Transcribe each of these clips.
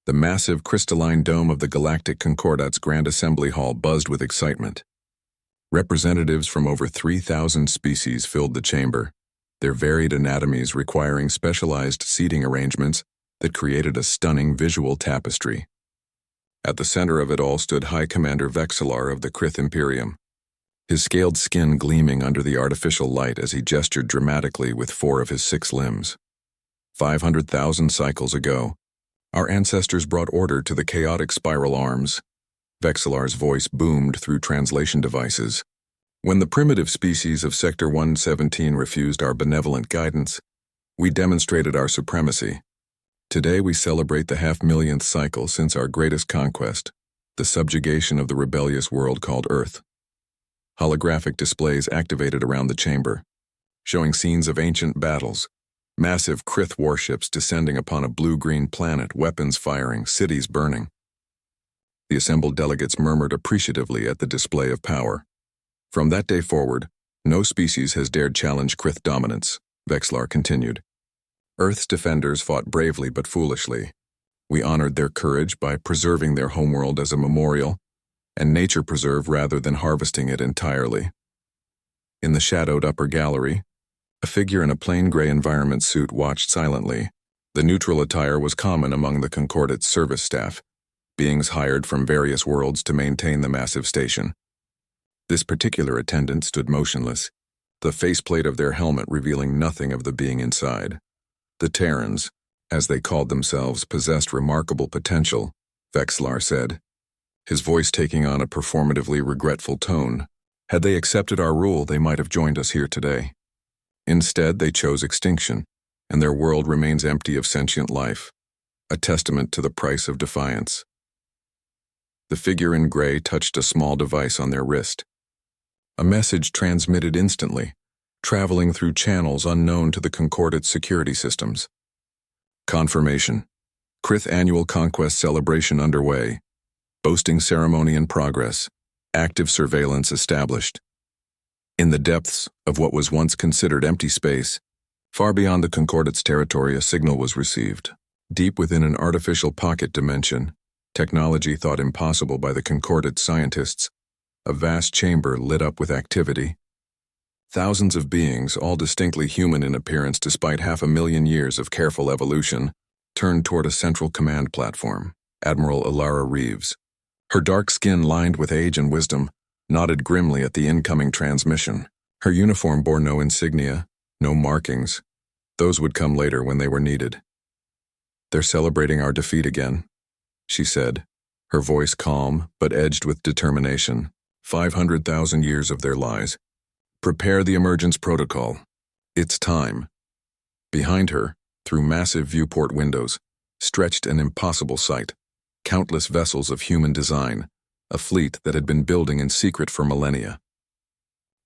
The massive crystalline dome of the Galactic Concordat's Grand Assembly Hall buzzed with excitement. Representatives from over 3,000 species filled the chamber, their varied anatomies requiring specialized seating arrangements that created a stunning visual tapestry. At the center of it all stood High Commander Vexillar of the Krith Imperium, his scaled skin gleaming under the artificial light as he gestured dramatically with 4 of his 6 limbs. 500,000 cycles ago, our ancestors brought order to the chaotic spiral arms. Vexillar's voice boomed through translation devices. When the primitive species of Sector 117 refused our benevolent guidance, we demonstrated our supremacy. Today we celebrate the 500,000th cycle since our greatest conquest, the subjugation of the rebellious world called Earth. Holographic displays activated around the chamber, showing scenes of ancient battles, massive Krith warships descending upon a blue-green planet, weapons firing, cities burning. The assembled delegates murmured appreciatively at the display of power. From that day forward, no species has dared challenge Krith dominance, Vexillar continued. Earth's defenders fought bravely but foolishly. We honored their courage by preserving their homeworld as a memorial, and nature preserve rather than harvesting it entirely. In the shadowed upper gallery, a figure in a plain gray environment suit watched silently. The neutral attire was common among the Concordat's service staff, beings hired from various worlds to maintain the massive station. This particular attendant stood motionless, the faceplate of their helmet revealing nothing of the being inside. The Terrans, as they called themselves, possessed remarkable potential, Vexillar said, his voice taking on a performatively regretful tone. Had they accepted our rule, they might have joined us here today. Instead, they chose extinction, and their world remains empty of sentient life, a testament to the price of defiance. The figure in gray touched a small device on their wrist. A message transmitted instantly, traveling through channels unknown to the Concordat's security systems. Confirmation. Krith Annual Conquest celebration underway. Boasting ceremony in progress. Active surveillance established. In the depths of what was once considered empty space, far beyond the Concordat's territory, a signal was received. Deep within an artificial pocket dimension, technology thought impossible by the Concordat scientists, a vast chamber lit up with activity. Thousands of beings, all distinctly human in appearance despite 500,000 years of careful evolution, turned toward a central command platform. Admiral Alara Reeves, her dark skin lined with age and wisdom, nodded grimly at the incoming transmission. Her uniform bore no insignia, no markings. Those would come later when they were needed. "They're celebrating our defeat again," she said, her voice calm but edged with determination. 500,000 years of their lies. Prepare the emergence protocol. It's time. Behind her, through massive viewport windows, stretched an impossible sight. Countless vessels of human design, a fleet that had been building in secret for millennia.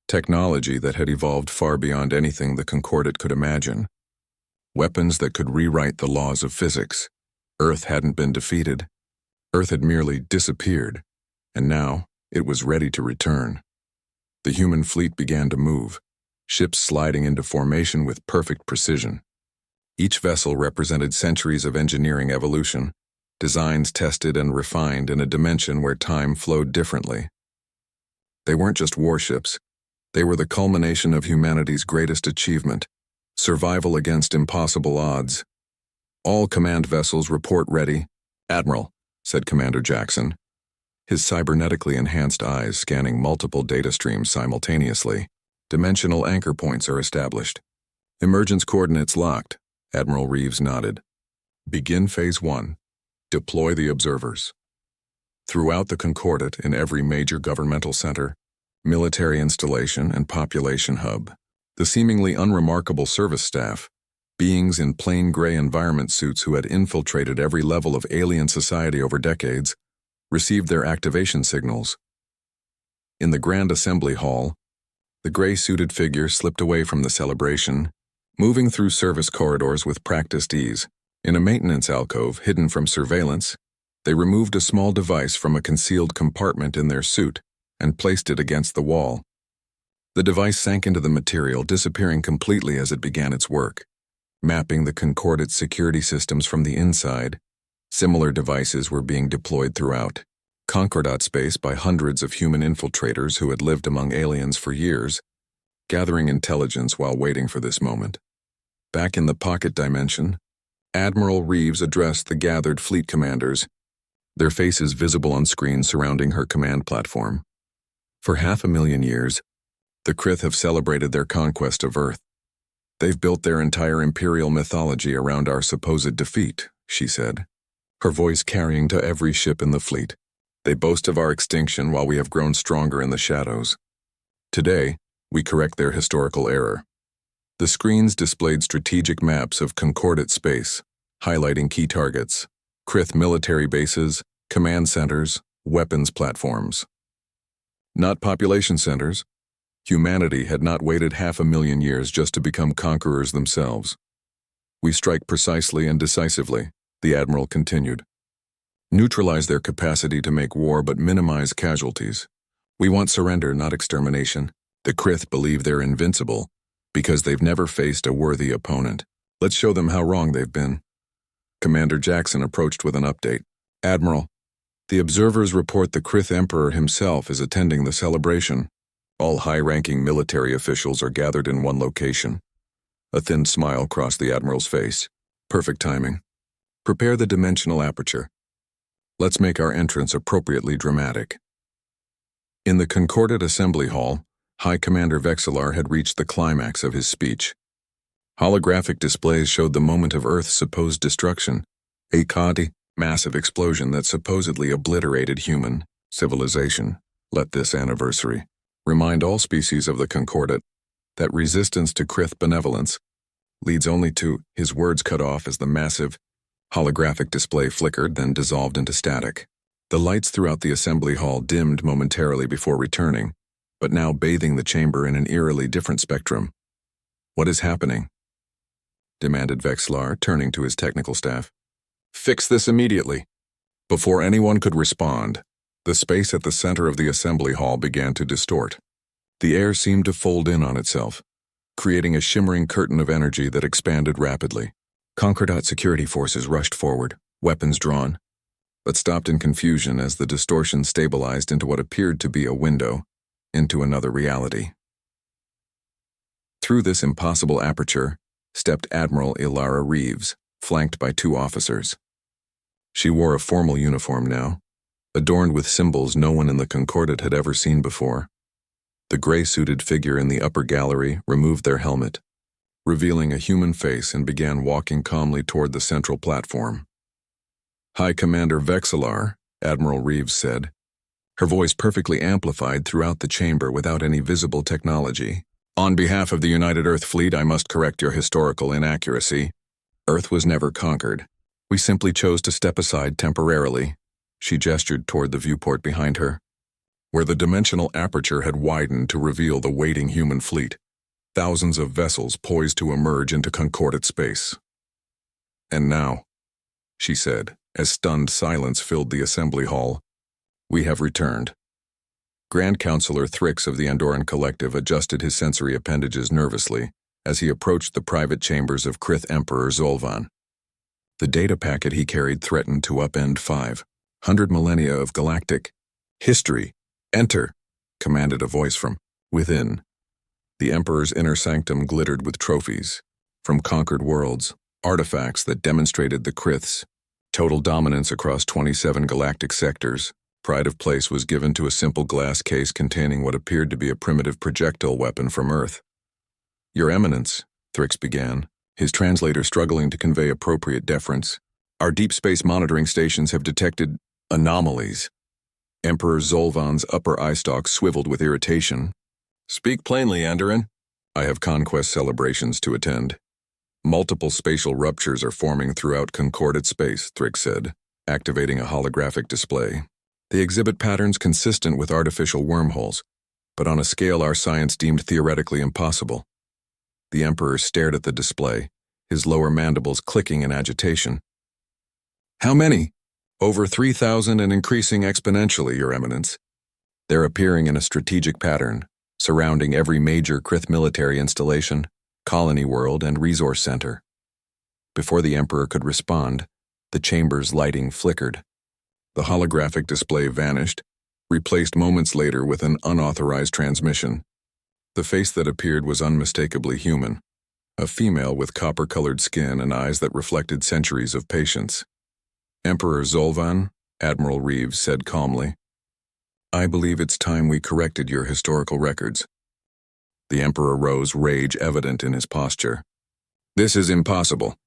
Technology that had evolved far beyond anything the Concordat could imagine. Weapons that could rewrite the laws of physics. Earth hadn't been defeated. Earth had merely disappeared, and now it was ready to return. The human fleet began to move, ships sliding into formation with perfect precision. Each vessel represented centuries of engineering evolution, designs tested and refined in a dimension where time flowed differently. They weren't just warships, they were the culmination of humanity's greatest achievement, survival against impossible odds. "All command vessels report ready." "Admiral," said Commander Jackson, his cybernetically enhanced eyes scanning multiple data streams simultaneously. "Dimensional anchor points are established. Emergence coordinates locked." Admiral Reeves nodded. "Begin Phase 1. Deploy the observers." Throughout the Concordat, in every major governmental center, military installation, and population hub, the seemingly unremarkable service staff, beings in plain gray environment suits who had infiltrated every level of alien society over decades, received their activation signals. In the Grand Assembly Hall, the gray-suited figure slipped away from the celebration, moving through service corridors with practiced ease. In a maintenance alcove hidden from surveillance, they removed a small device from a concealed compartment in their suit and placed it against the wall. The device sank into the material, disappearing completely as it began its work, mapping the Concordat's security systems from the inside, Similar devices were being deployed throughout Concordat space by hundreds of human infiltrators who had lived among aliens for years, gathering intelligence while waiting for this moment. Back in the pocket dimension, Admiral Reeves addressed the gathered fleet commanders, their faces visible on screens surrounding her command platform. For 500,000 years, the Krith have celebrated their conquest of Earth. They've built their entire imperial mythology around our supposed defeat, she said, her voice carrying to every ship in the fleet. They boast of our extinction while we have grown stronger in the shadows. Today, we correct their historical error. The screens displayed strategic maps of Concordat space, highlighting key targets, Krith military bases, command centers, weapons platforms. Not population centers. Humanity had not waited 500,000 years just to become conquerors themselves. We strike precisely and decisively, the Admiral continued. Neutralize their capacity to make war but minimize casualties. We want surrender, not extermination. The Krith believe they're invincible because they've never faced a worthy opponent. Let's show them how wrong they've been. Commander Jackson approached with an update. Admiral, the observers report the Krith Emperor himself is attending the celebration. All high-ranking military officials are gathered in one location. A thin smile crossed the Admiral's face. Perfect timing. Prepare the dimensional aperture. Let's make our entrance appropriately dramatic. In the Concordat Assembly Hall, High Commander Vexillar had reached the climax of his speech. Holographic displays showed the moment of Earth's supposed destruction, a massive explosion that supposedly obliterated human civilization. Let this anniversary remind all species of the Concordat that resistance to Krith benevolence leads only to, his words cut off as the massive holographic display flickered, then dissolved into static. The lights throughout the assembly hall dimmed momentarily before returning, but now bathing the chamber in an eerily different spectrum. What is happening? Demanded Vexillar, turning to his technical staff. Fix this immediately. Before anyone could respond, the space at the center of the assembly hall began to distort. The air seemed to fold in on itself, creating a shimmering curtain of energy that expanded rapidly. Concordat security forces rushed forward, weapons drawn, but stopped in confusion as the distortion stabilized into what appeared to be a window into another reality. Through this impossible aperture stepped Admiral Ilara Reeves, flanked by 2 officers. She wore a formal uniform now, adorned with symbols no one in the Concordat had ever seen before. The gray-suited figure in the upper gallery removed their helmet, revealing a human face, and began walking calmly toward the central platform. High Commander Vexillar, Admiral Reeves said, her voice perfectly amplified throughout the chamber without any visible technology. On behalf of the United Earth Fleet, I must correct your historical inaccuracy. Earth was never conquered. We simply chose to step aside temporarily. She gestured toward the viewport behind her, where the dimensional aperture had widened to reveal the waiting human fleet, thousands of vessels poised to emerge into Concordat space. And now, she said, as stunned silence filled the assembly hall, we have returned. Grand Counselor Thrix of the Andorran Collective adjusted his sensory appendages nervously as he approached the private chambers of Krith Emperor Zolvan. The data packet he carried threatened to upend 500 millennia of galactic history. Enter, commanded a voice from within. The Emperor's inner sanctum glittered with trophies from conquered worlds, artifacts that demonstrated the Krith's total dominance across 27 galactic sectors. Pride of place was given to a simple glass case containing what appeared to be a primitive projectile weapon from Earth. Your Eminence, Thrix began, his translator struggling to convey appropriate deference. Our deep space monitoring stations have detected anomalies. Emperor Zolvan's upper eye stalk swiveled with irritation. Speak plainly, Andorran. I have Conquest celebrations to attend. Multiple spatial ruptures are forming throughout Concordat space, Thrix said, activating a holographic display. They exhibit patterns consistent with artificial wormholes, but on a scale our science deemed theoretically impossible. The Emperor stared at the display, his lower mandibles clicking in agitation. How many? Over 3,000 and increasing exponentially, Your Eminence. They're appearing in a strategic pattern, surrounding every major Krith military installation, colony world, and resource center. Before the Emperor could respond, The chamber's lighting flickered. The holographic display vanished, replaced moments later with an unauthorized transmission. The face that appeared was unmistakably human, a female with copper-colored skin and eyes that reflected centuries of patience. "Emperor Zolvan," Admiral Reeves said calmly, "I believe it's time we corrected your historical records." The Emperor rose, rage evident in his posture. "This is impossible."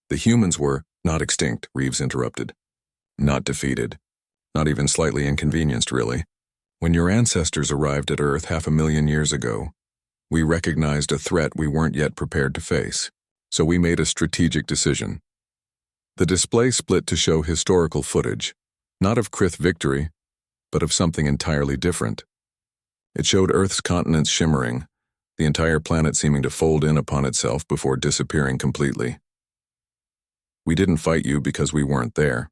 "The humans were not extinct," Reeves interrupted. "Not defeated. Not even slightly inconvenienced, really. When your ancestors arrived at Earth 500,000 years ago, we recognized a threat we weren't yet prepared to face. So we made a strategic decision." The display split to show historical footage, not of Krith victory, but of something entirely different. It showed Earth's continents shimmering, the entire planet seeming to fold in upon itself before disappearing completely. "We didn't fight you because we weren't there,"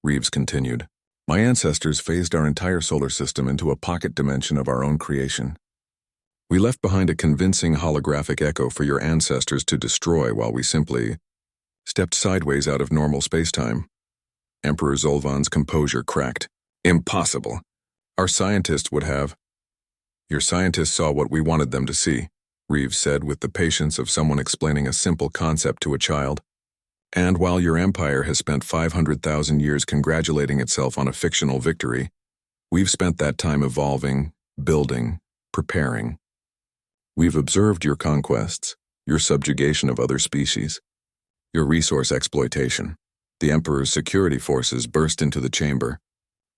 Reeves continued. "My ancestors phased our entire solar system into a pocket dimension of our own creation. We left behind a convincing holographic echo for your ancestors to destroy while we simply stepped sideways out of normal spacetime." Emperor Zolvan's composure cracked. "Impossible. Our scientists would have—" "Your scientists saw what we wanted them to see," Reeves said with the patience of someone explaining a simple concept to a child. "And while your empire has spent 500,000 years congratulating itself on a fictional victory, we've spent that time evolving, building, preparing. We've observed your conquests, your subjugation of other species, your resource exploitation." The Emperor's security forces burst into the chamber,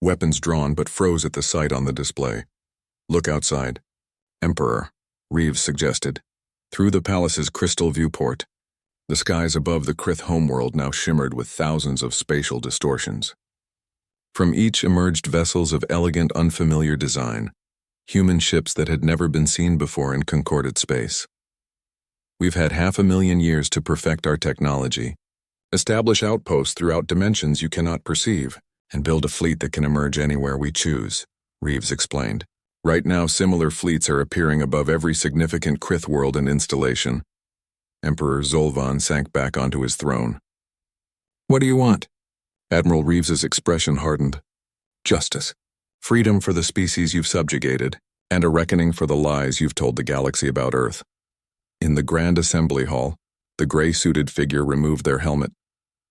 weapons drawn but froze at the sight on the display. "Look outside." "Emperor," Reeves suggested. Through the palace's crystal viewport, the skies above the Krith homeworld now shimmered with thousands of spatial distortions. From each emerged vessels of elegant, unfamiliar design, human ships that had never been seen before in concorded space. "We've had 500,000 years to perfect our technology, establish outposts throughout dimensions you cannot perceive, and build a fleet that can emerge anywhere we choose," Reeves explained. "Right now, similar fleets are appearing above every significant Krith world and installation." Emperor Zolvan sank back onto his throne. "What do you want?" Admiral Reeves's expression hardened. "Justice. Freedom for the species you've subjugated, and a reckoning for the lies you've told the galaxy about Earth." In the Grand Assembly Hall, the gray-suited figure removed their helmet,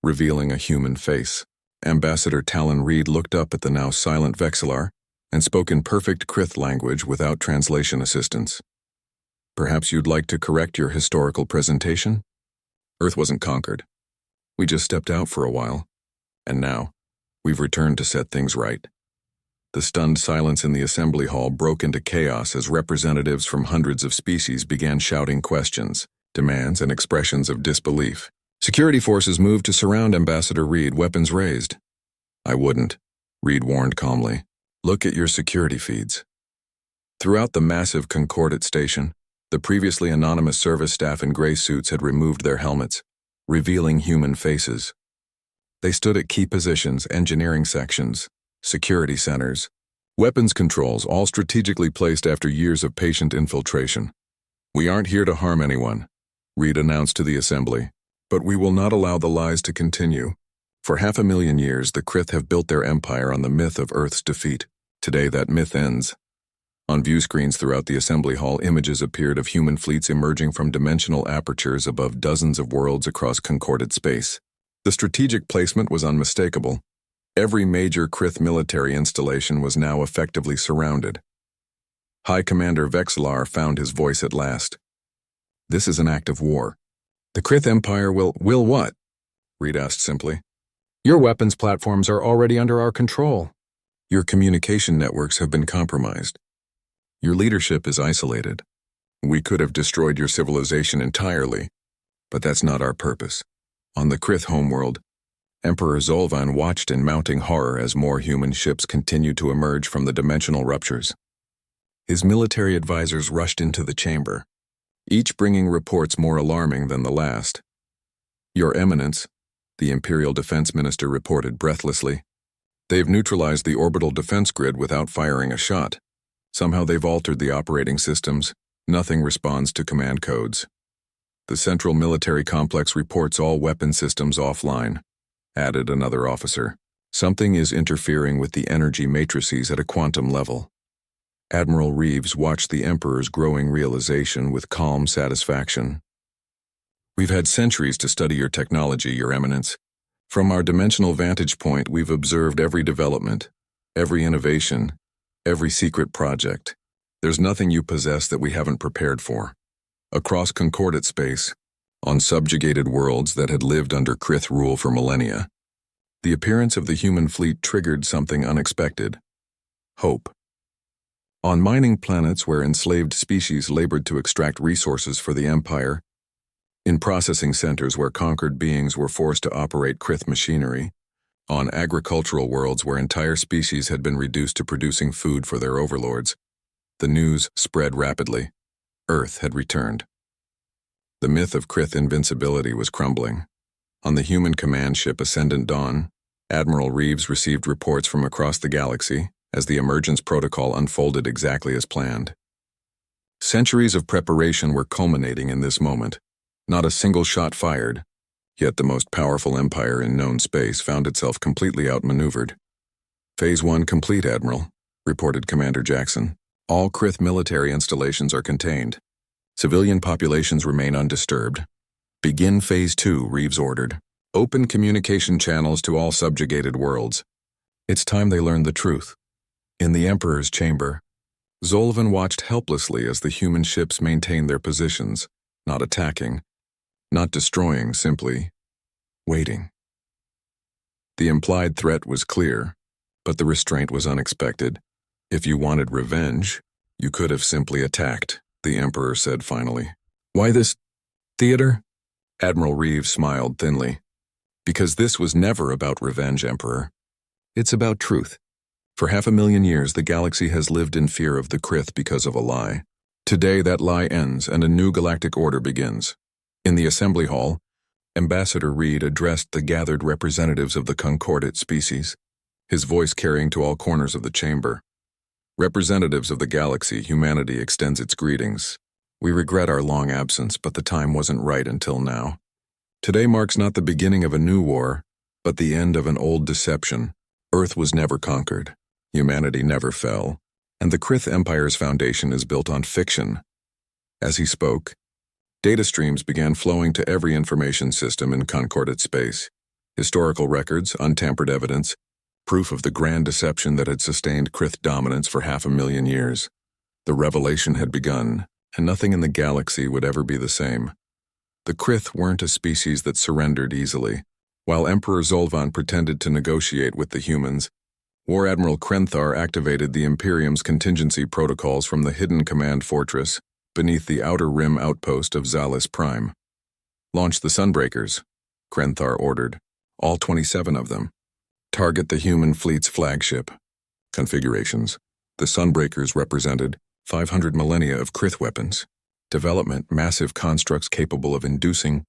revealing a human face. Ambassador Talon Reed looked up at the now silent Vexillar and spoke in perfect Krith language without translation assistance. "Perhaps you'd like to correct your historical presentation? Earth wasn't conquered. We just stepped out for a while. And now, we've returned to set things right." The stunned silence in the assembly hall broke into chaos as representatives from hundreds of species began shouting questions, demands, and expressions of disbelief. Security forces moved to surround Ambassador Reed, weapons raised. "I wouldn't," Reed warned calmly. "Look at your security feeds." Throughout the massive Concordat station, the previously anonymous service staff in gray suits had removed their helmets, revealing human faces. They stood at key positions, engineering sections, security centers, weapons controls, all strategically placed after years of patient infiltration. "We aren't here to harm anyone," Reed announced to the assembly, "but we will not allow the lies to continue. For 500,000 years, the Krith have built their empire on the myth of Earth's defeat. Today, that myth ends." On view screens throughout the assembly hall, images appeared of human fleets emerging from dimensional apertures above dozens of worlds across concorded space. The strategic placement was unmistakable. Every major Krith military installation was now effectively surrounded. High Commander Vexillar found his voice at last. "This is an act of war." "The Krith Empire will what?" Reed asked simply. "Your weapons platforms are already under our control. Your communication networks have been compromised. Your leadership is isolated. We could have destroyed your civilization entirely, but that's not our purpose." On the Krith homeworld, Emperor Zolvan watched in mounting horror as more human ships continued to emerge from the dimensional ruptures. His military advisors rushed into the chamber, each bringing reports more alarming than the last. "Your Eminence," the Imperial Defense Minister reported breathlessly, "they've neutralized the orbital defense grid without firing a shot. Somehow they've altered the operating systems. Nothing responds to command codes. The central military complex reports all weapon systems offline, added another officer. Something is interfering with the energy matrices at a quantum level. Admiral Reeves watched the Emperor's growing realization with calm satisfaction. We've had centuries to study your technology, Your Eminence. From our dimensional vantage point, we've observed every development, every innovation, every secret project. There's nothing you possess that we haven't prepared for. Across concordate space, on subjugated worlds that had lived under Krith rule for millennia, the appearance of the human fleet triggered something unexpected: hope. On mining planets where enslaved species labored to extract resources for the Empire, in processing centers where conquered beings were forced to operate Krith machinery, on agricultural worlds where entire species had been reduced to producing food for their overlords, the news spread rapidly. Earth had returned. The myth of Krith invincibility was crumbling. On the human command ship Ascendant Dawn, Admiral Reeves received reports from across the galaxy as the emergence protocol unfolded exactly as planned. Centuries of preparation were culminating in this moment. Not a single shot fired, yet the most powerful empire in known space found itself completely outmaneuvered. Phase 1 complete, Admiral, reported Commander Jackson. All Krith military installations are contained. Civilian populations remain undisturbed. Begin Phase 2, Reeves ordered. Open communication channels to all subjugated worlds. It's time they learned the truth. In the Emperor's chamber, Zolvan watched helplessly as the human ships maintained their positions, not attacking, not destroying, simply waiting. The implied threat was clear, but the restraint was unexpected. If you wanted revenge, you could have simply attacked, the Emperor said finally. Why this theater? Admiral Reeves smiled thinly. Because this was never about revenge, Emperor. It's about truth. For 500,000 years, the galaxy has lived in fear of the Krith because of a lie. Today, that lie ends and a new galactic order begins. In the assembly hall, Ambassador Reed addressed the gathered representatives of the concordate species, his voice carrying to all corners of the chamber. Representatives of the galaxy, humanity extends its greetings. We regret our long absence, but the time wasn't right until now. Today marks not the beginning of a new war, but the end of an old deception. Earth was never conquered, humanity never fell, and the Krith Empire's foundation is built on fiction. As he spoke, data streams began flowing to every information system in concordate space. Historical records, untampered evidence, proof of the grand deception that had sustained Krith dominance for 500,000 years. The revelation had begun, and nothing in the galaxy would ever be the same. The Krith weren't a species that surrendered easily. While Emperor Zolvan pretended to negotiate with the humans, War Admiral Krenthar activated the Imperium's contingency protocols from the hidden command fortress beneath the outer rim outpost of Zalis Prime. Launch the Sunbreakers, Krenthar ordered, all 27 of them. Target the human fleet's flagship. Configurations. The Sunbreakers represented 500 millennia of Krith weapons. Development: massive constructs capable of inducing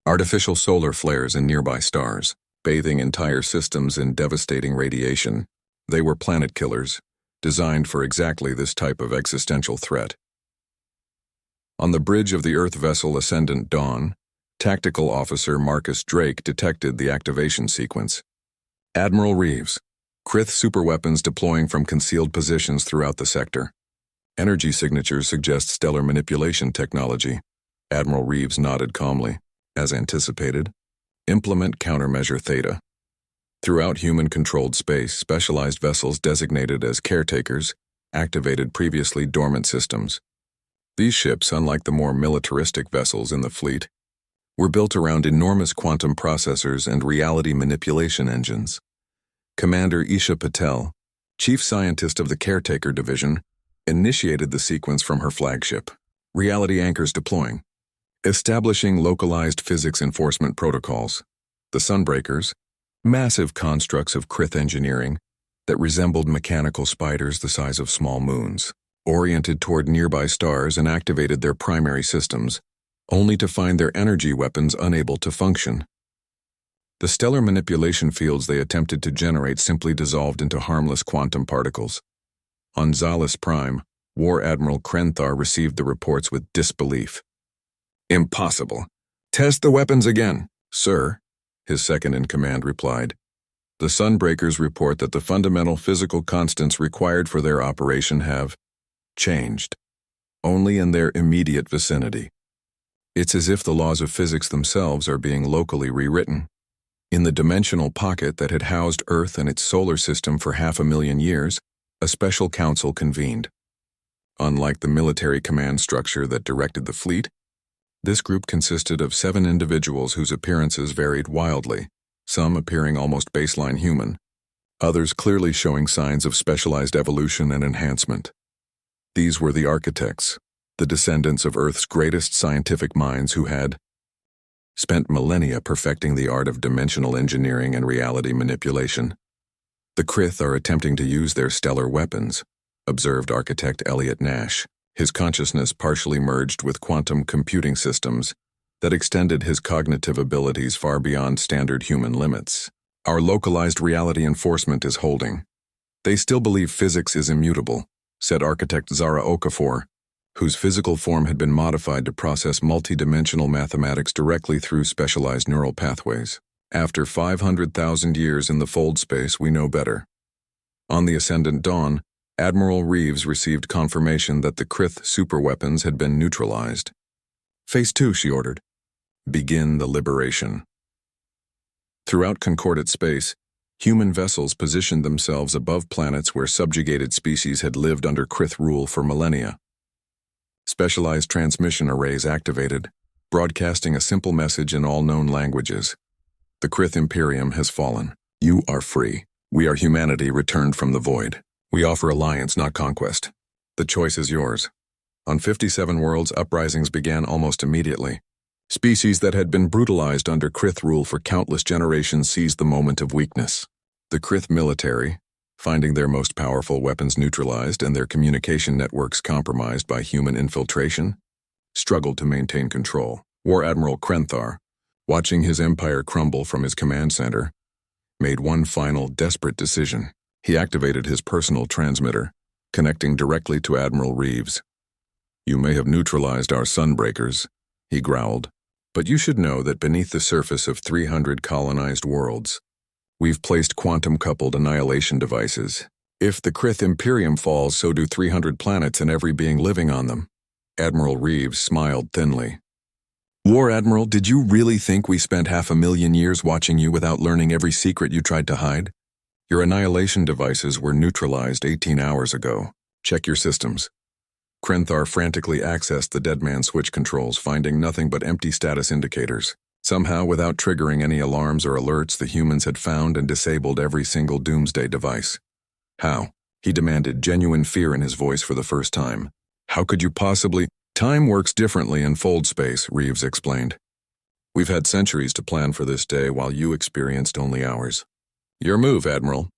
artificial solar flares in nearby stars, bathing entire systems in devastating radiation. They were planet killers, designed for exactly this type of existential threat. On the bridge of the Earth vessel Ascendant Dawn, Tactical Officer Marcus Drake detected the activation sequence. Admiral Reeves, Krith superweapons deploying from concealed positions throughout the sector. Energy signatures suggest stellar manipulation technology. Admiral Reeves nodded calmly. As anticipated, implement countermeasure Theta. Throughout human-controlled space, specialized vessels designated as caretakers activated previously dormant systems. These ships, unlike the more militaristic vessels in the fleet, were built around enormous quantum processors and reality manipulation engines. Commander Isha Patel, chief scientist of the Caretaker Division, initiated the sequence from her flagship. Reality anchors deploying. Establishing localized physics enforcement protocols. The Sunbreakers, massive constructs of Krith engineering that resembled mechanical spiders the size of small moons, oriented toward nearby stars and activated their primary systems, only to find their energy weapons unable to function. The stellar manipulation fields they attempted to generate simply dissolved into harmless quantum particles. On Zalis Prime, War Admiral Krenthar received the reports with disbelief. Impossible. Test the weapons again, sir. his second-in-command replied. The Sunbreakers report that the fundamental physical constants required for their operation have changed, only in their immediate vicinity. It's as if the laws of physics themselves are being locally rewritten. In the dimensional pocket that had housed Earth and its solar system for 500,000 years, a special council convened. Unlike the military command structure that directed the fleet, this group consisted of 7 individuals whose appearances varied wildly, some appearing almost baseline human, others clearly showing signs of specialized evolution and enhancement. These were the architects, the descendants of Earth's greatest scientific minds who had spent millennia perfecting the art of dimensional engineering and reality manipulation. The Krith are attempting to use their stellar weapons, observed architect Elliot Nash, his consciousness partially merged with quantum computing systems that extended his cognitive abilities far beyond standard human limits. Our localized reality enforcement is holding. They still believe physics is immutable, said architect Zara Okafor, whose physical form had been modified to process multidimensional mathematics directly through specialized neural pathways. After 500,000 years in the fold space, we know better. On the Ascendant Dawn, Admiral Reeves received confirmation that the Krith superweapons had been neutralized. Phase 2, she ordered. Begin the liberation. Throughout concordate space, human vessels positioned themselves above planets where subjugated species had lived under Krith rule for millennia. Specialized transmission arrays activated, broadcasting a simple message in all known languages. The Krith Imperium has fallen. You are free. We are humanity returned from the void. We offer alliance, not conquest. The choice is yours. On 57 worlds, uprisings began almost immediately. Species that had been brutalized under Krith rule for countless generations seized the moment of weakness. The Krith military, finding their most powerful weapons neutralized and their communication networks compromised by human infiltration, struggled to maintain control. War Admiral Krenthar, watching his empire crumble from his command center, made one final desperate decision. He activated his personal transmitter, connecting directly to Admiral Reeves. You may have neutralized our Sunbreakers, he growled, but you should know that beneath the surface of 300 colonized worlds, we've placed quantum-coupled annihilation devices. If the Krith Imperium falls, so do 300 planets and every being living on them. Admiral Reeves smiled thinly. War Admiral, did you really think we spent 500,000 years watching you without learning every secret you tried to hide? Your annihilation devices were neutralized 18 hours ago. Check your systems. Krenthar frantically accessed the dead man switch controls, finding nothing but empty status indicators. Somehow, without triggering any alarms or alerts, the humans had found and disabled every single doomsday device. How? He demanded, genuine fear in his voice for the first time. How could you possibly? Time works differently in fold space, Reeves explained. We've had centuries to plan for this day while you experienced only hours. Your move, Admiral.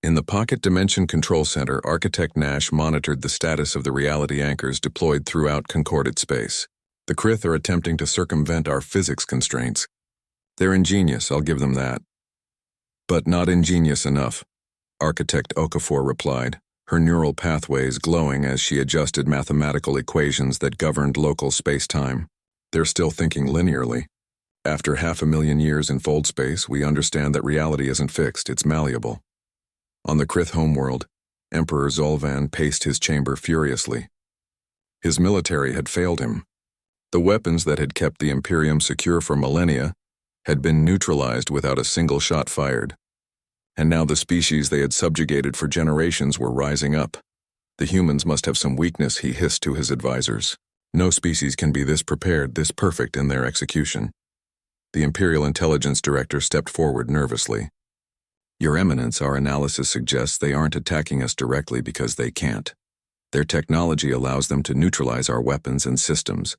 In the Pocket Dimension Control Center, Architect Nash monitored the status of the reality anchors deployed throughout concordate space. The Krith are attempting to circumvent our physics constraints. They're ingenious, I'll give them that. But not ingenious enough, Architect Okafor replied, her neural pathways glowing as she adjusted mathematical equations that governed local space-time. They're still thinking linearly. After 500,000 years in fold space, we understand that reality isn't fixed, it's malleable. On the Krith homeworld, Emperor Zolvan paced his chamber furiously. His military had failed him. The weapons that had kept the Imperium secure for millennia had been neutralized without a single shot fired. And now the species they had subjugated for generations were rising up. The humans must have some weakness, he hissed to his advisors. No species can be this prepared, this perfect in their execution. The Imperial Intelligence Director stepped forward nervously. Your Eminence, our analysis suggests they aren't attacking us directly because they can't. Their technology allows them to neutralize our weapons and systems,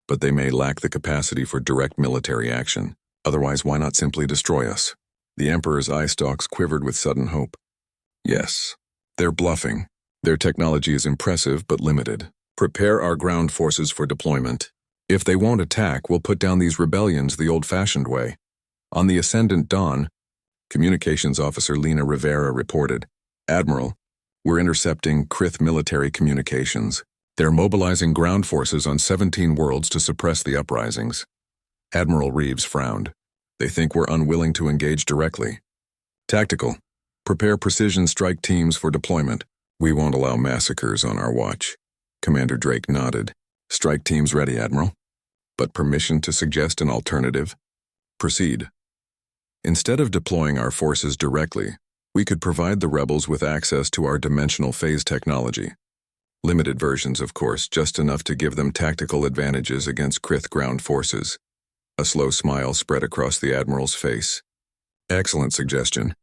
but they may lack the capacity for direct military action. Otherwise, why not simply destroy us? The Emperor's eye stalks quivered with sudden hope. Yes, they're bluffing. Their technology is impressive but limited. Prepare our ground forces for deployment. If they won't attack, we'll put down these rebellions the old-fashioned way. On the Ascendant Dawn, Communications Officer Lena Rivera reported, Admiral, we're intercepting Krith military communications. They're mobilizing ground forces on 17 worlds to suppress the uprisings. Admiral Reeves frowned. They think we're unwilling to engage directly. Tactical. Prepare precision strike teams for deployment. We won't allow massacres on our watch. Commander Drake nodded. Strike teams ready, Admiral. But permission to suggest an alternative? Proceed. Instead of deploying our forces directly, we could provide the rebels with access to our dimensional phase technology. Limited versions, of course, just enough to give them tactical advantages against Krith ground forces. A slow smile spread across the Admiral's face. Excellent suggestion.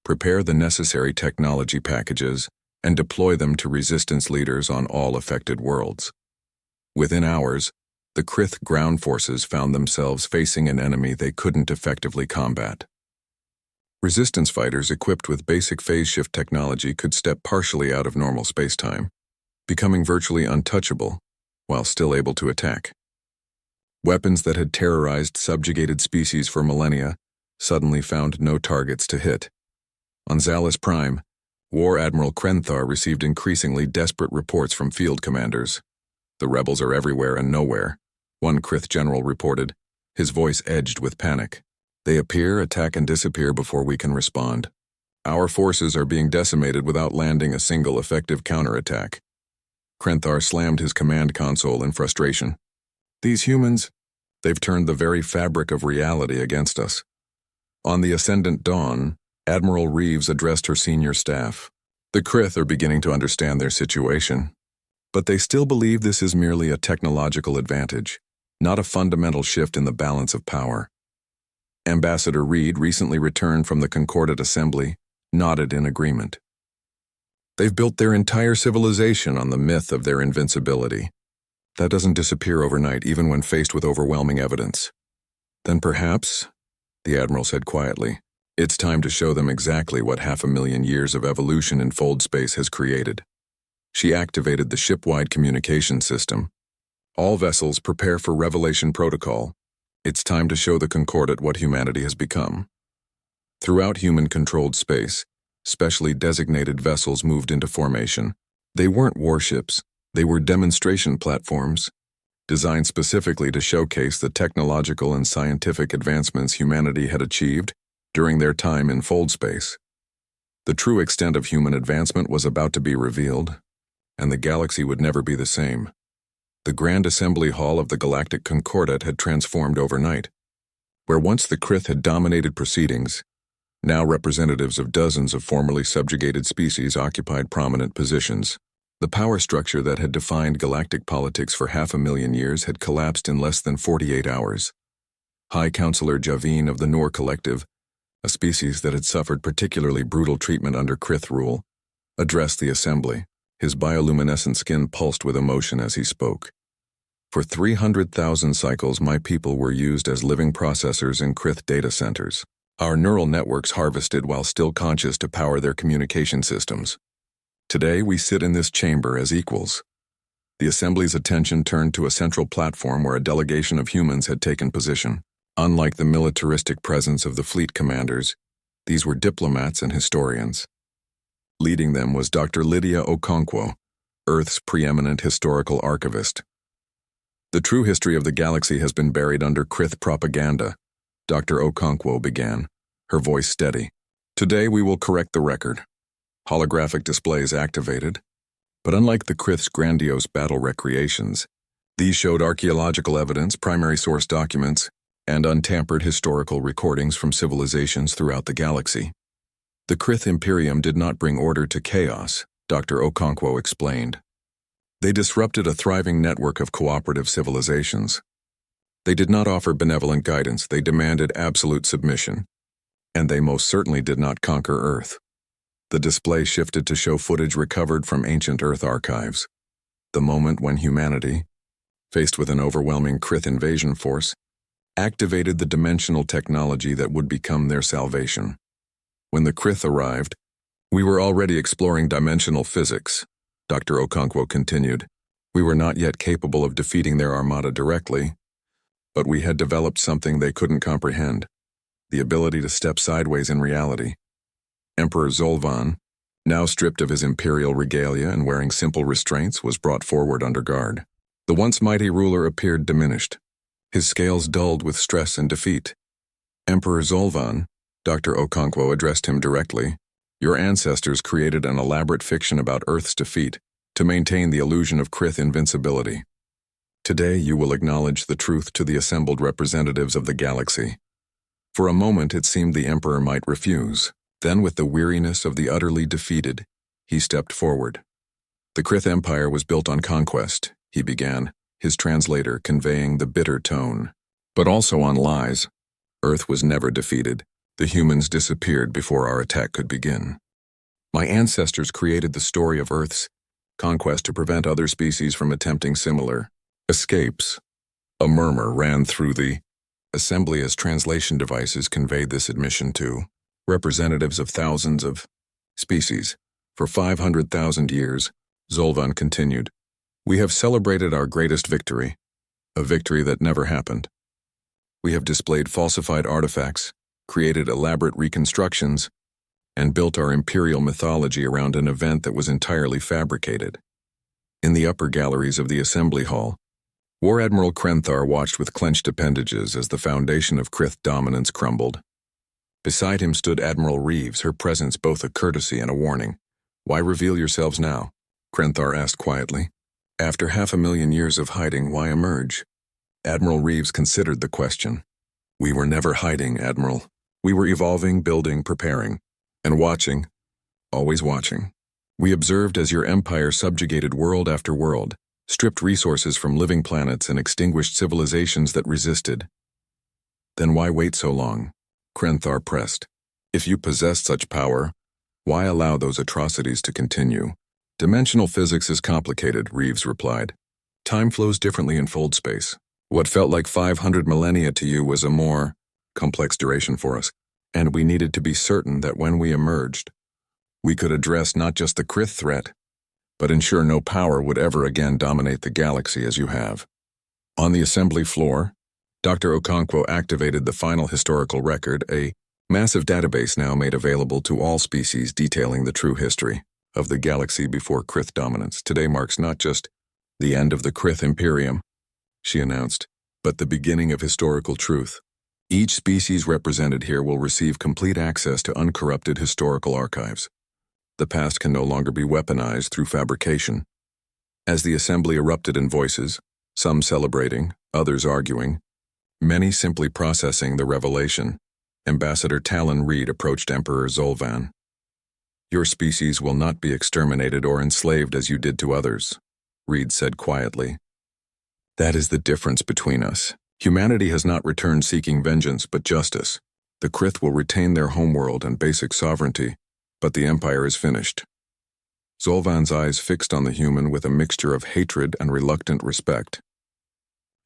Prepare the necessary technology packages and deploy them to resistance leaders on all affected worlds. Within hours, the Krith ground forces found themselves facing an enemy they couldn't effectively combat. Resistance fighters equipped with basic phase shift technology could step partially out of normal spacetime, becoming virtually untouchable while still able to attack. Weapons that had terrorized subjugated species for millennia suddenly found no targets to hit. On Zalus Prime, War Admiral Krenthar received increasingly desperate reports from field commanders. The rebels are everywhere and nowhere, one Krith general reported, his voice edged with panic. They appear, attack, and disappear before we can respond. Our forces are being decimated without landing a single effective counterattack. Krenthar slammed his command console in frustration. These humans, they've turned the very fabric of reality against us. On the Ascendant Dawn, Admiral Reeves addressed her senior staff. The Krith are beginning to understand their situation, but they still believe this is merely a technological advantage, not a fundamental shift in the balance of power. Ambassador Reed, recently returned from the Concordat Assembly, nodded in agreement. They've built their entire civilization on the myth of their invincibility. That doesn't disappear overnight, even when faced with overwhelming evidence. Then perhaps, the Admiral said quietly, it's time to show them exactly what 500,000 years of evolution in fold space has created. She activated the ship-wide communication system. All vessels prepare for Revelation Protocol. It's time to show the Concordat what humanity has become. Throughout human-controlled space, specially designated vessels moved into formation. They weren't warships, they were demonstration platforms, designed specifically to showcase the technological and scientific advancements humanity had achieved during their time in fold space. The true extent of human advancement was about to be revealed, and the galaxy would never be the same. The Grand Assembly Hall of the Galactic Concordat had transformed overnight. Where once the Krith had dominated proceedings, now representatives of dozens of formerly subjugated species occupied prominent positions. The power structure that had defined galactic politics for 500,000 years had collapsed in less than 48 hours. High Counselor Javine of the Noor Collective, a species that had suffered particularly brutal treatment under Krith rule, addressed the assembly. His bioluminescent skin pulsed with emotion as he spoke. For 300,000 cycles, my people were used as living processors in Krith data centers. Our neural networks harvested while still conscious to power their communication systems. Today, we sit in this chamber as equals. The assembly's attention turned to a central platform where a delegation of humans had taken position. Unlike the militaristic presence of the fleet commanders, these were diplomats and historians. Leading them was Dr. Lydia Okonkwo, Earth's preeminent historical archivist. The true history of the galaxy has been buried under Krith propaganda, Dr. Okonkwo began, her voice steady. Today we will correct the record. Holographic displays activated, but unlike the Krith's grandiose battle recreations, these showed archaeological evidence, primary source documents, and untampered historical recordings from civilizations throughout the galaxy. The Krith Imperium did not bring order to chaos, Dr. Okonkwo explained. They disrupted a thriving network of cooperative civilizations. They did not offer benevolent guidance, they demanded absolute submission. And they most certainly did not conquer Earth. The display shifted to show footage recovered from ancient Earth archives. The moment when humanity, faced with an overwhelming Krith invasion force, activated the dimensional technology that would become their salvation. When the Krith arrived, we were already exploring dimensional physics, Dr. Okonkwo continued. We were not yet capable of defeating their armada directly, but we had developed something they couldn't comprehend, the ability to step sideways in reality. Emperor Zolvan, now stripped of his imperial regalia and wearing simple restraints, was brought forward under guard. The once mighty ruler appeared diminished, his scales dulled with stress and defeat. Emperor Zolvan, Dr. Okonkwo addressed him directly, your ancestors created an elaborate fiction about Earth's defeat to maintain the illusion of Krith invincibility. Today you will acknowledge the truth to the assembled representatives of the galaxy. For a moment it seemed the Emperor might refuse. Then, with the weariness of the utterly defeated, he stepped forward. The Krith Empire was built on conquest, he began, his translator conveying the bitter tone. But also on lies. Earth was never defeated. The humans disappeared before our attack could begin. My ancestors created the story of Earth's conquest to prevent other species from attempting similar escapes. A murmur ran through the assembly as translation devices conveyed this admission to representatives of thousands of species. For 500,000 years, Zolvan continued, we have celebrated our greatest victory, a victory that never happened. We have displayed falsified artifacts, created elaborate reconstructions, and built our imperial mythology around an event that was entirely fabricated. In the upper galleries of the assembly hall, War Admiral Krenthar watched with clenched appendages as the foundation of Krith dominance crumbled. Beside him stood Admiral Reeves, her presence both a courtesy and a warning. Why reveal yourselves now? Krenthar asked quietly. After 500,000 years of hiding, why emerge? Admiral Reeves considered the question. We were never hiding, Admiral. We were evolving, building, preparing, and watching, always watching. We observed as your empire subjugated world after world, stripped resources from living planets and extinguished civilizations that resisted. Then why wait so long? Krenthar pressed. If you possessed such power, why allow those atrocities to continue? Dimensional physics is complicated, Reeves replied. Time flows differently in fold space. What felt like 500 millennia to you was a more complex duration for us, and we needed to be certain that when we emerged, we could address not just the Krith threat, but ensure no power would ever again dominate the galaxy as you have. On the assembly floor, Dr. Okonkwo activated the final historical record, a massive database now made available to all species detailing the true history of the galaxy before Krith dominance. Today marks not just the end of the Krith Imperium, she announced, but the beginning of historical truth. Each species represented here will receive complete access to uncorrupted historical archives. The past can no longer be weaponized through fabrication. As the assembly erupted in voices, some celebrating, others arguing, many simply processing the revelation, Ambassador Talon Reed approached Emperor Zolvan. Your species will not be exterminated or enslaved as you did to others, Reed said quietly. That is the difference between us. Humanity has not returned seeking vengeance but justice. The Krith will retain their homeworld and basic sovereignty, but the Empire is finished. Zolvan's eyes fixed on the human with a mixture of hatred and reluctant respect.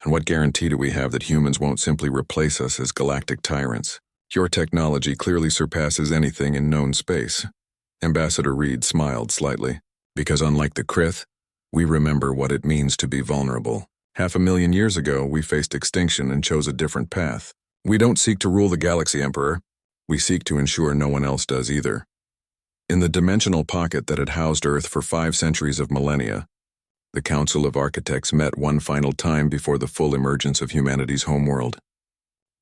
And what guarantee do we have that humans won't simply replace us as galactic tyrants? Your technology clearly surpasses anything in known space. Ambassador Reed smiled slightly. Because unlike the Krith, we remember what it means to be vulnerable. 500,000 years ago, we faced extinction and chose a different path. We don't seek to rule the galaxy, Emperor. We seek to ensure no one else does either. In the dimensional pocket that had housed Earth for 5 centuries of millennia, the Council of Architects met one final time before the full emergence of humanity's homeworld.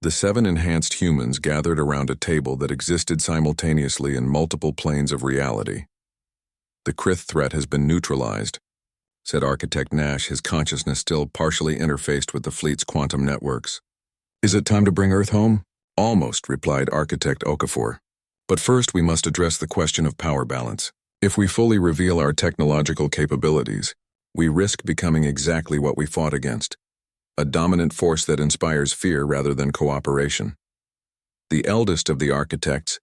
The 7 enhanced humans gathered around a table that existed simultaneously in multiple planes of reality. The Krith threat has been neutralized, said Architect Nash, his consciousness still partially interfaced with the fleet's quantum networks. Is it time to bring Earth home? Almost, replied Architect Okafor. But first we must address the question of power balance. If we fully reveal our technological capabilities, we risk becoming exactly what we fought against, a dominant force that inspires fear rather than cooperation. The eldest of the architects,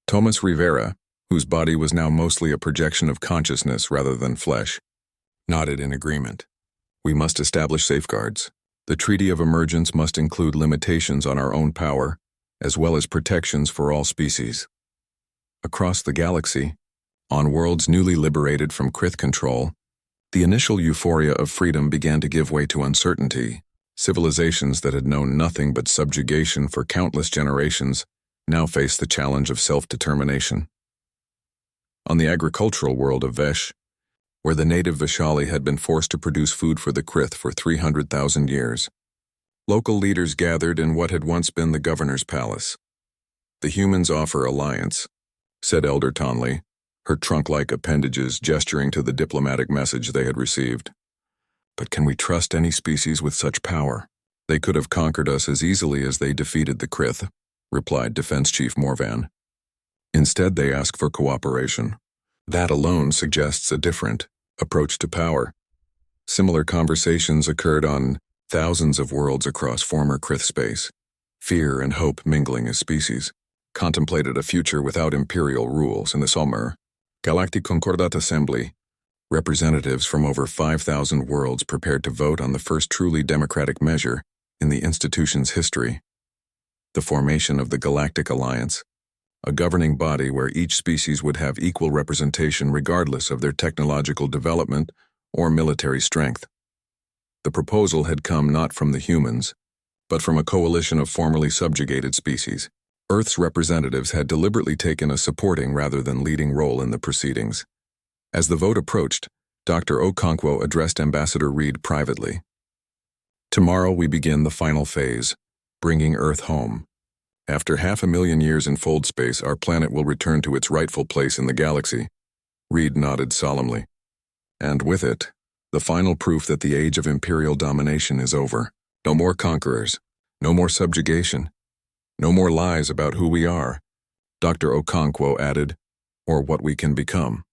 Thomas Rivera, whose body was now mostly a projection of consciousness rather than flesh, nodded in agreement. We must establish safeguards. The Treaty of Emergence must include limitations on our own power, as well as protections for all species. Across the galaxy, on worlds newly liberated from Krith control, the initial euphoria of freedom began to give way to uncertainty. Civilizations that had known nothing but subjugation for countless generations now faced the challenge of self-determination. On the agricultural world of Vesh, where the native Vishali had been forced to produce food for the Krith for 300,000 years, Local leaders gathered in what had once been the governor's palace. "The humans offer alliance," said Elder Tonley, her trunk-like appendages gesturing to the diplomatic message they had received. "But can we trust any species with such power? They could have conquered us as easily as they defeated the Krith," replied Defense Chief Morvan. "Instead, they ask for cooperation. That alone suggests a different approach to power." Similar conversations occurred on thousands of worlds across former Krith space. Fear and hope mingling as species contemplated a future without imperial rules. In the Sommer Galactic Concordat Assembly, representatives from over 5,000 worlds prepared to vote on the first truly democratic measure in the institution's history: the formation of the Galactic Alliance, a governing body where each species would have equal representation regardless of their technological development or military strength. The proposal had come not from the humans, but from a coalition of formerly subjugated species. Earth's representatives had deliberately taken a supporting rather than leading role in the proceedings. As the vote approached, Dr. Okonkwo addressed Ambassador Reed privately. "Tomorrow we begin the final phase, bringing Earth home. After 500,000 years in fold space, our planet will return to its rightful place in the galaxy." Reed nodded solemnly. "And with it, the final proof that the age of imperial domination is over. No more conquerors, no more subjugation, no more lies about who we are," Dr. Okonkwo added, "or what we can become."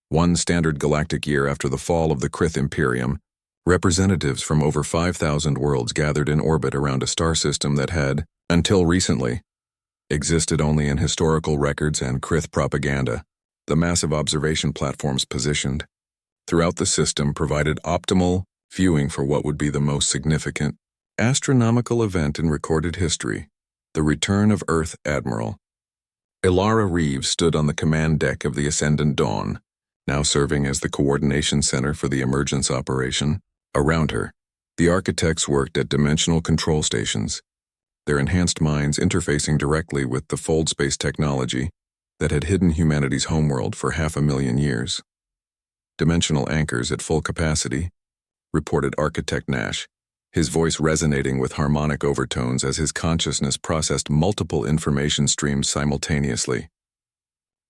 One standard galactic year after the fall of the Krith Imperium, representatives from over 5,000 worlds gathered in orbit around a star system that had, until recently, existed only in historical records and Krith propaganda. The massive observation platforms positioned throughout the system provided optimal viewing for what would be the most significant astronomical event in recorded history: the return of Earth Admiral. Ilara Reeves stood on the command deck of the Ascendant Dawn, now serving as the coordination center for the emergence operation. Around her, the architects worked at dimensional control stations, their enhanced minds interfacing directly with the fold space technology that had hidden humanity's homeworld for 500,000 years. "Dimensional anchors at full capacity," reported Architect Nash, his voice resonating with harmonic overtones as his consciousness processed multiple information streams simultaneously.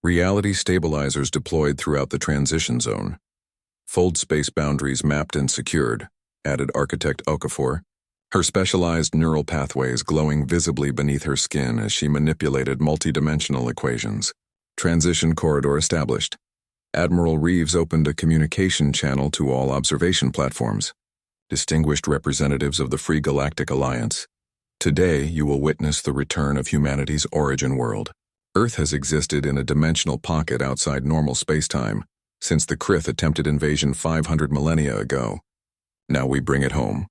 "Reality stabilizers deployed throughout the transition zone. Fold space boundaries mapped and secured," added Architect Okafor, her specialized neural pathways glowing visibly beneath her skin as she manipulated multidimensional equations. "Transition corridor established. Admiral Reeves opened a communication channel to all observation platforms. Distinguished representatives of the Free Galactic Alliance, today you will witness the return of humanity's origin world. Earth has existed in a dimensional pocket outside normal spacetime since the Krith attempted invasion 500 millennia ago. Now we bring it home."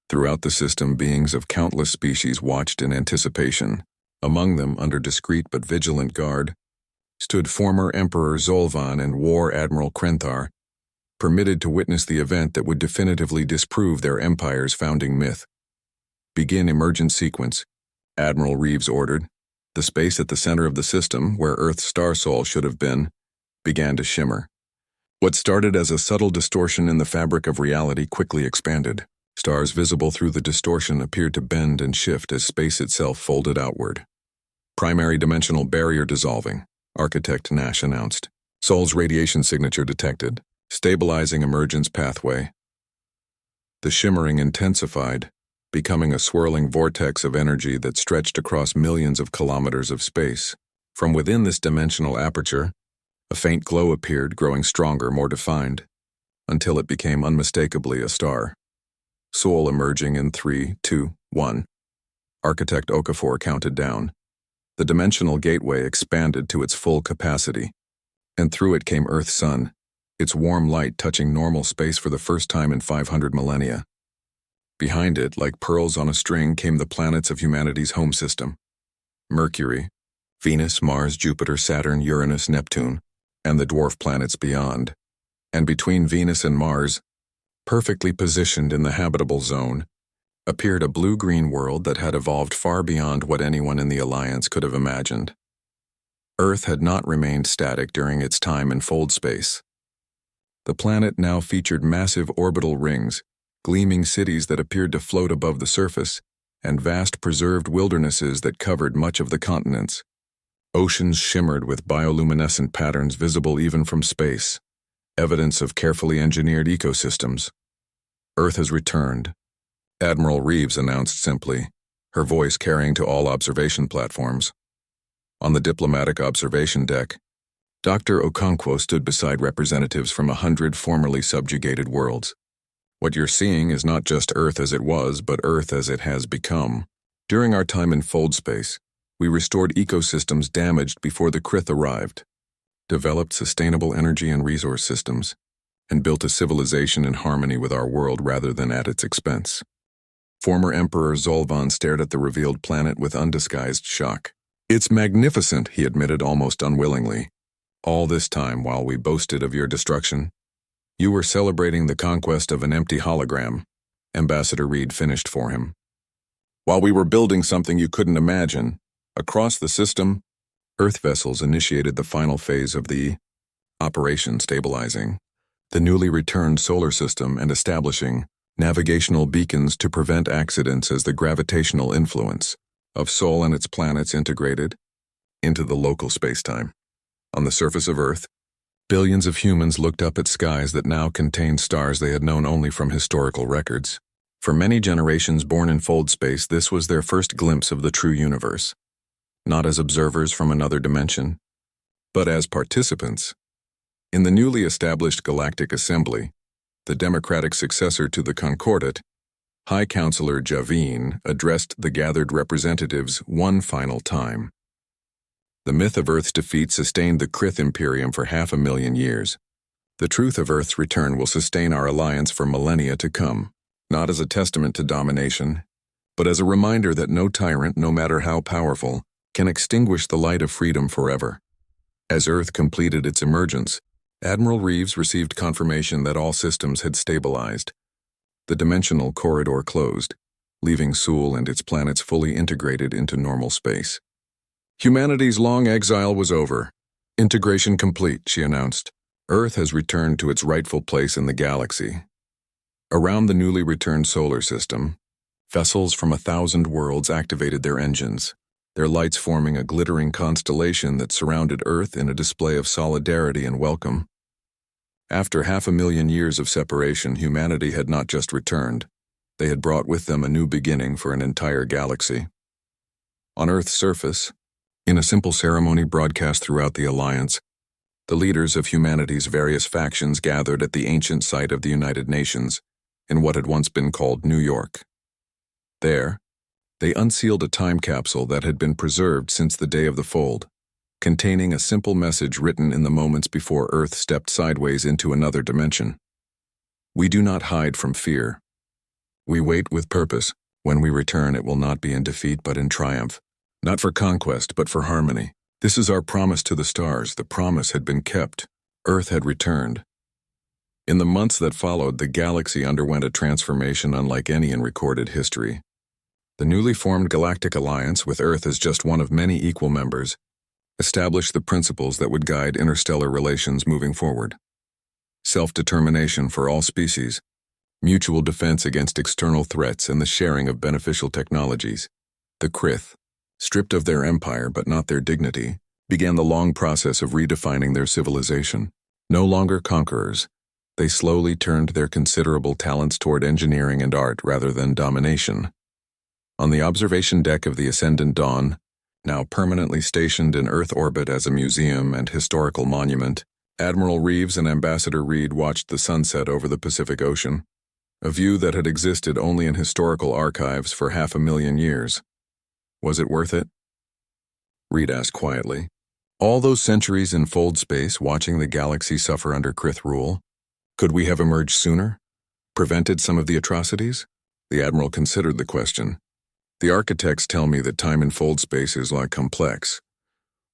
Throughout the system, beings of countless species watched in anticipation. Among them, under discreet but vigilant guard, stood former Emperor Zolvan and War Admiral Krenthar, permitted to witness the event that would definitively disprove their empire's founding myth. "Begin emergent sequence," Admiral Reeves ordered. The space at the center of the system, where Earth's star soul should have been, began to shimmer. What started as a subtle distortion in the fabric of reality quickly expanded. Stars visible through the distortion appeared to bend and shift as space itself folded outward. "Primary dimensional barrier dissolving," Architect Nash announced. "Sol's radiation signature detected, stabilizing emergence pathway." The shimmering intensified, becoming a swirling vortex of energy that stretched across millions of kilometers of space. From within this dimensional aperture, a faint glow appeared, growing stronger, more defined, until it became unmistakably a star. Sol emerging in 3, 2, 1. Architect Okafor counted down. The dimensional gateway expanded to its full capacity, and through it came Earth's sun, its warm light touching normal space for the first time in 500 millennia. Behind it, like pearls on a string, came the planets of humanity's home system: Mercury, Venus, Mars, Jupiter, Saturn, Uranus, Neptune, and the dwarf planets beyond. And between Venus and Mars, perfectly positioned in the habitable zone, appeared a blue-green world that had evolved far beyond what anyone in the Alliance could have imagined. Earth had not remained static during its time in fold space. The planet now featured massive orbital rings, gleaming cities that appeared to float above the surface, and vast preserved wildernesses that covered much of the continents. Oceans shimmered with bioluminescent patterns visible even from space, evidence of carefully engineered ecosystems. Earth has returned, Admiral Reeves announced simply, her voice carrying to all observation platforms. On the diplomatic observation deck, Dr. Okonkwo stood beside representatives from 100 formerly subjugated worlds. What you're seeing is not just Earth as it was, but Earth as it has become. During our time in fold space, we restored ecosystems damaged before the Krith arrived, developed sustainable energy and resource systems, and built a civilization in harmony with our world rather than at its expense. Former Emperor Zolvan stared at the revealed planet with undisguised shock. "It's magnificent," he admitted almost unwillingly. "All this time while we boasted of your destruction, you were celebrating the conquest of an empty hologram," Ambassador Reed finished for him. "While we were building something you couldn't imagine, across the system, Earth vessels initiated the final phase of the operation stabilizing the newly returned solar system and establishing navigational beacons to prevent accidents as the gravitational influence of Sol and its planets integrated into the local spacetime. On the surface of Earth, billions of humans looked up at skies that now contained stars they had known only from historical records. For many generations born in fold space, this was their first glimpse of the true universe, not as observers from another dimension, but as participants. In the newly established Galactic Assembly, the democratic successor to the Concordat, High Counselor Javine addressed the gathered representatives one final time. The myth of Earth's defeat sustained the Krith Imperium for 500,000 years. The truth of Earth's return will sustain our alliance for millennia to come, not as a testament to domination, but as a reminder that no tyrant, no matter how powerful, can extinguish the light of freedom forever. As Earth completed its emergence, Admiral Reeves received confirmation that all systems had stabilized. The dimensional corridor closed, leaving Sul and its planets fully integrated into normal space. "Humanity's long exile was over. Integration complete," she announced. "Earth has returned to its rightful place in the galaxy." Around the newly returned solar system, vessels from 1,000 worlds activated their engines, their lights forming a glittering constellation that surrounded Earth in a display of solidarity and welcome. After 500,000 years of separation, humanity had not just returned. They had brought with them a new beginning for an entire galaxy. On Earth's surface, in a simple ceremony broadcast throughout the Alliance, the leaders of humanity's various factions gathered at the ancient site of the United Nations in what had once been called New York. There, they unsealed a time capsule that had been preserved since the day of the fold, containing a simple message written in the moments before Earth stepped sideways into another dimension. "We do not hide from fear. We wait with purpose. When we return, it will not be in defeat but in triumph. Not for conquest, but for harmony. This is our promise to the stars." The promise had been kept. Earth had returned. In the months that followed, the galaxy underwent a transformation unlike any in recorded history. The newly formed Galactic Alliance, with Earth as just one of many equal members, established the principles that would guide interstellar relations moving forward. Self-determination for all species, mutual defense against external threats, and the sharing of beneficial technologies. The Krith, stripped of their empire but not their dignity, began the long process of redefining their civilization. No longer conquerors, they slowly turned their considerable talents toward engineering and art rather than domination. On the observation deck of the Ascendant Dawn, now permanently stationed in Earth orbit as a museum and historical monument, Admiral Reeves and Ambassador Reed watched the sunset over the Pacific Ocean, a view that had existed only in historical archives for 500,000 years. Was it worth it? Reed asked quietly. All those centuries in fold space watching the galaxy suffer under Krith rule? Could we have emerged sooner? Prevented some of the atrocities? The Admiral considered the question. The architects tell me that time in fold space is like complex.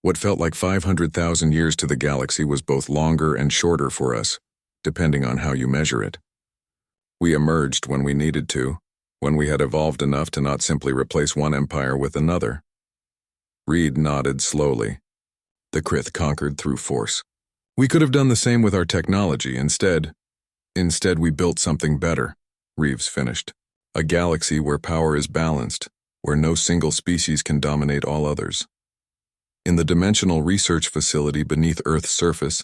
What felt like 500,000 years to the galaxy was both longer and shorter for us, depending on how you measure it. We emerged when we needed to, when we had evolved enough to not simply replace one empire with another. Reed nodded slowly. The Krith conquered through force. We could have done the same with our technology. Instead we built something better. Reeves finished. A galaxy where power is balanced, where no single species can dominate all others. In the dimensional research facility beneath Earth's surface,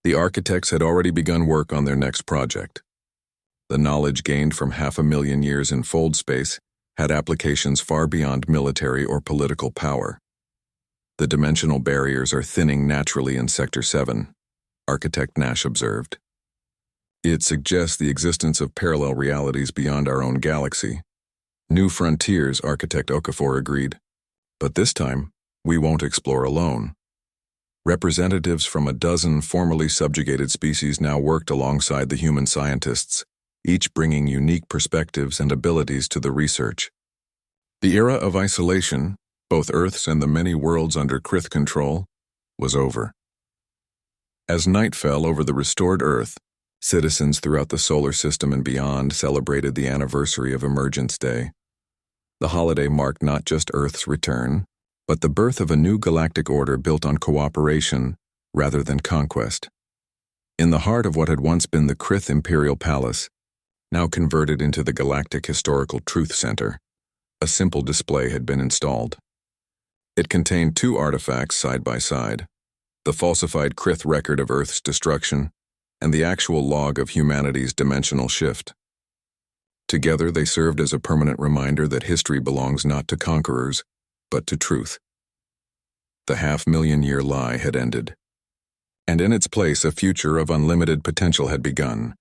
the architects had already begun work on their next project. The knowledge gained from 500,000 years in fold space had applications far beyond military or political power. The dimensional barriers are thinning naturally in Sector 7, Architect Nash observed. It suggests the existence of parallel realities beyond our own galaxy. New frontiers, Architect Okafor agreed. But this time, we won't explore alone. Representatives from a dozen formerly subjugated species now worked alongside the human scientists, each bringing unique perspectives and abilities to the research. The era of isolation, both Earth's and the many worlds under Krith control, was over. As night fell over the restored Earth, citizens throughout the solar system and beyond celebrated the anniversary of Emergence Day. The holiday marked not just Earth's return, but the birth of a new galactic order built on cooperation rather than conquest. In the heart of what had once been the Krith Imperial Palace, now converted into the Galactic Historical Truth Center, a simple display had been installed. It contained two artifacts side by side, the falsified Krith record of Earth's destruction and the actual log of humanity's dimensional shift. Together they served as a permanent reminder that history belongs not to conquerors, but to truth. The 500,000-year lie had ended, and in its place a future of unlimited potential had begun.